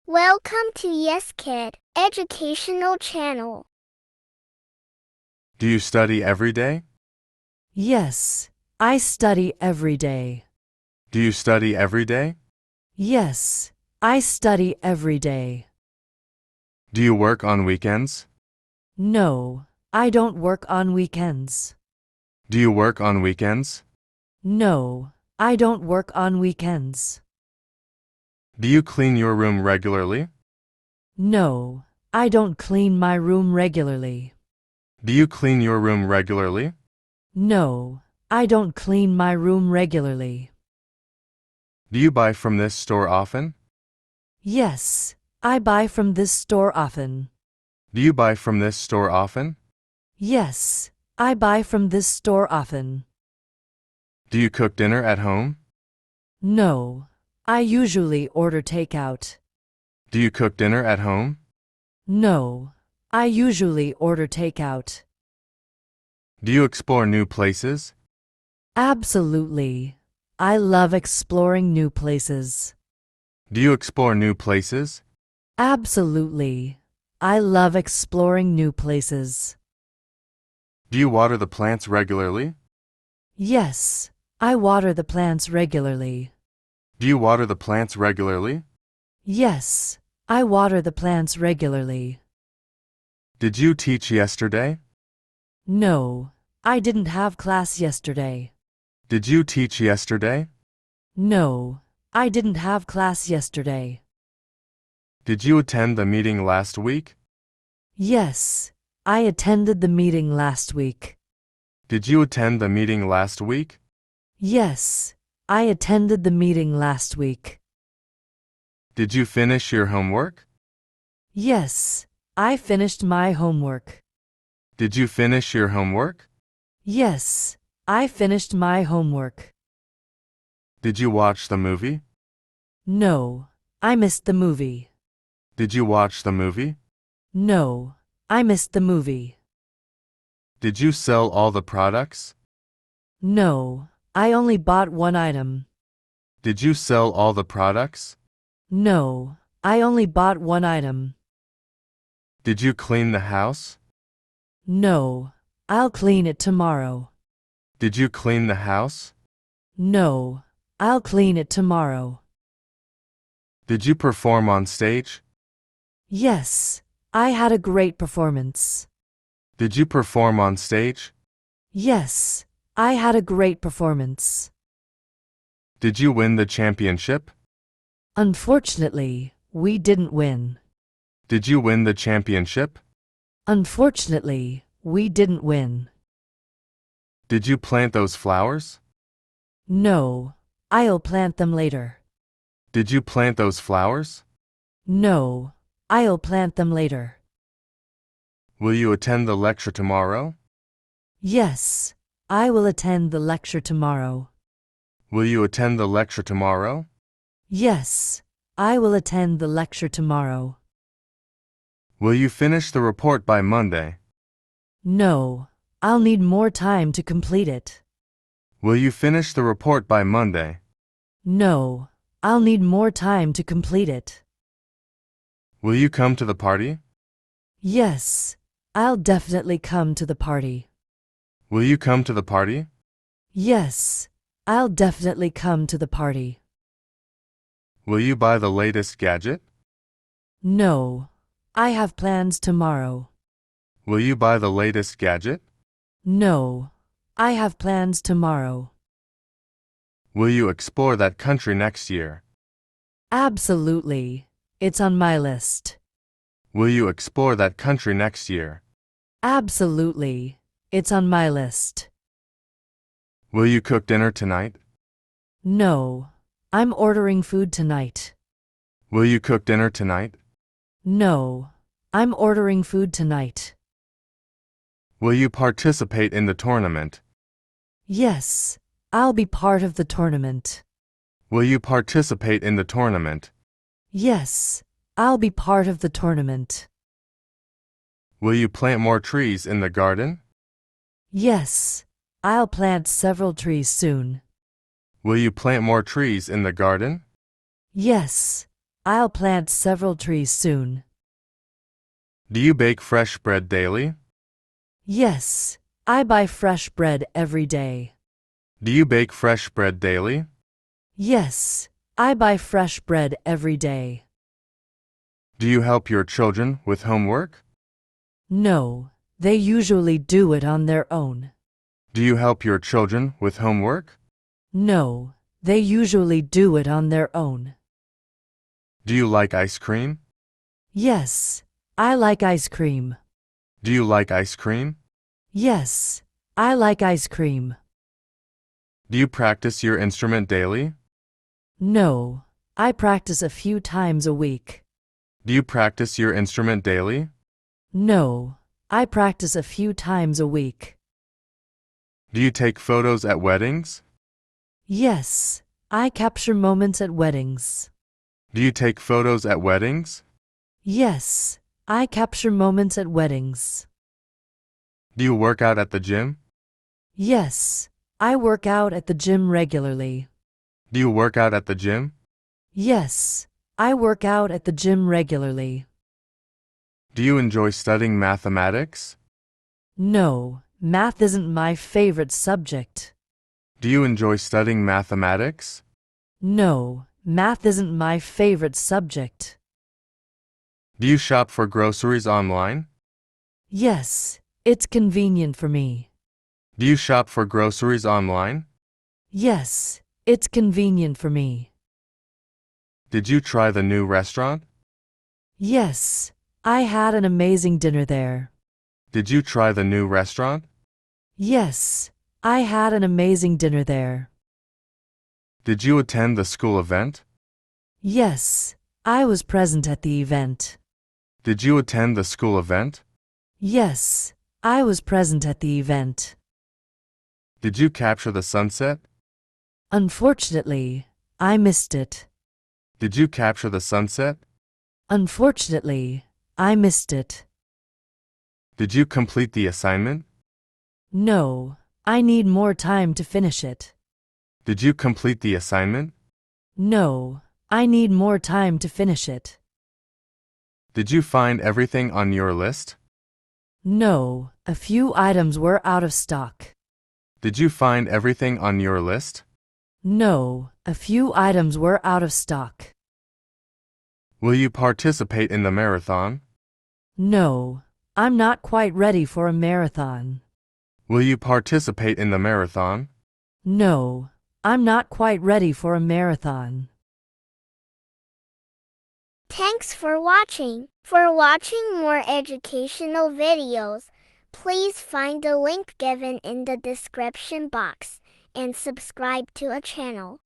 Welcome to Yes Kid Educational Channel. Do you study every day? Yes, I study every day. Do you study every day? Yes, I study every day. Do you work on weekends? No, I don't work on weekends. Do you work on weekends? No, I don't work on weekends. Do you clean your room regularly? No, I don't clean my room regularly. Do you clean your room regularly? No, I don't clean my room regularly. Do you buy from this store often? Yes, I buy from this store often. Do you buy from this store often? Yes, I buy from this store often. Do you cook dinner at home? No, I usually order takeout. Do you cook dinner at home? No, I usually order takeout. Do you explore new places? Absolutely. I love exploring new places. Do you explore new places? Absolutely. I love exploring new places. Do you water the plants regularly? Yes, I water the plants regularly. Do you water the plants regularly? Yes, I water the plants regularly. Did you teach yesterday? No, I didn't have class yesterday. Did you teach yesterday? No, I didn't have class yesterday. Did you attend the meeting last week? Yes, I attended the meeting last week. Did you attend the meeting last week? Yes, I attended the meeting last week. Did you finish your homework? Yes, I finished my homework. Did you finish your homework? Yes, I finished my homework. Did you watch the movie? No, I missed the movie. Did you watch the movie? No, I missed the movie. Did you sell all the products? No, I only bought one item. Did you sell all the products? No, I only bought one item. Did you clean the house? No, I'll clean it tomorrow. Did you clean the house? No, I'll clean it tomorrow. Did you perform on stage? Yes, I had a great performance. Did you perform on stage? Yes, I had a great performance. Did you win the championship? Unfortunately, we didn't win. Did you win the championship? Unfortunately, we didn't win. Did you plant those flowers? No, I'll plant them later. Did you plant those flowers? No, I'll plant them later. Will you attend the lecture tomorrow? Yes, I will attend the lecture tomorrow. Will you attend the lecture tomorrow? Yes, I will attend the lecture tomorrow. Will you finish the report by Monday? No, I'll need more time to complete it. Will you finish the report by Monday? No, I'll need more time to complete it. Will you come to the party? Yes, I'll definitely come to the party. Will you come to the party? Yes, I'll definitely come to the party. Will you buy the latest gadget? No, I have plans tomorrow. Will you buy the latest gadget? No, I have plans tomorrow. Will you explore that country next year? Absolutely, it's on my list. Will you explore that country next year? Absolutely, it's on my list. Will you cook dinner tonight? No, I'm ordering food tonight. Will you cook dinner tonight? No, I'm ordering food tonight. Will you participate in the tournament? Yes, I'll be part of the tournament. Will you participate in the tournament? Yes, I'll be part of the tournament. Will you plant more trees in the garden? Yes, I'll plant several trees soon. Will you plant more trees in the garden? Yes, I'll plant several trees soon. Do you bake fresh bread daily? Yes, I buy fresh bread every day. Do you bake fresh bread daily? Yes, I buy fresh bread every day. Do you help your children with homework? No, they usually do it on their own. Do you help your children with homework? No, they usually do it on their own. Do you like ice cream? Yes, I like ice cream. Do you like ice cream? Yes, I like ice cream. Do you practice your instrument daily? No, I practice a few times a week. Do you practice your instrument daily? No, I practice a few times a week. Do you take photos at weddings? Yes, I capture moments at weddings. Do you take photos at weddings? Yes, I capture moments at weddings. Do you work out at the gym? Yes, I work out at the gym regularly. Do you work out at the gym? Yes, I work out at the gym regularly. Do you enjoy studying mathematics? No, math isn't my favorite subject. Do you enjoy studying mathematics? No, math isn't my favorite subject. Do you shop for groceries online? Yes, it's convenient for me. Do you shop for groceries online? Yes, it's convenient for me. Did you try the new restaurant? Yes, I had an amazing dinner there. Did you try the new restaurant? Yes, I had an amazing dinner there. Did you attend the school event? Yes, I was present at the event. Did you attend the school event? Yes, I was present at the event. Did you capture the sunset? Unfortunately, I missed it. Did you capture the sunset? Unfortunately, I missed it. Did you complete the assignment? No, I need more time to finish it. Did you complete the assignment? No, I need more time to finish it. Did you find everything on your list? No, a few items were out of stock. Did you find everything on your list? No, a few items were out of stock. Will you participate in the marathon? No, I'm not quite ready for a marathon. Will you participate in the marathon? No, I'm not quite ready for a marathon. Thanks for watching. For watching more educational videos, please find the link given in the description box and subscribe to our channel.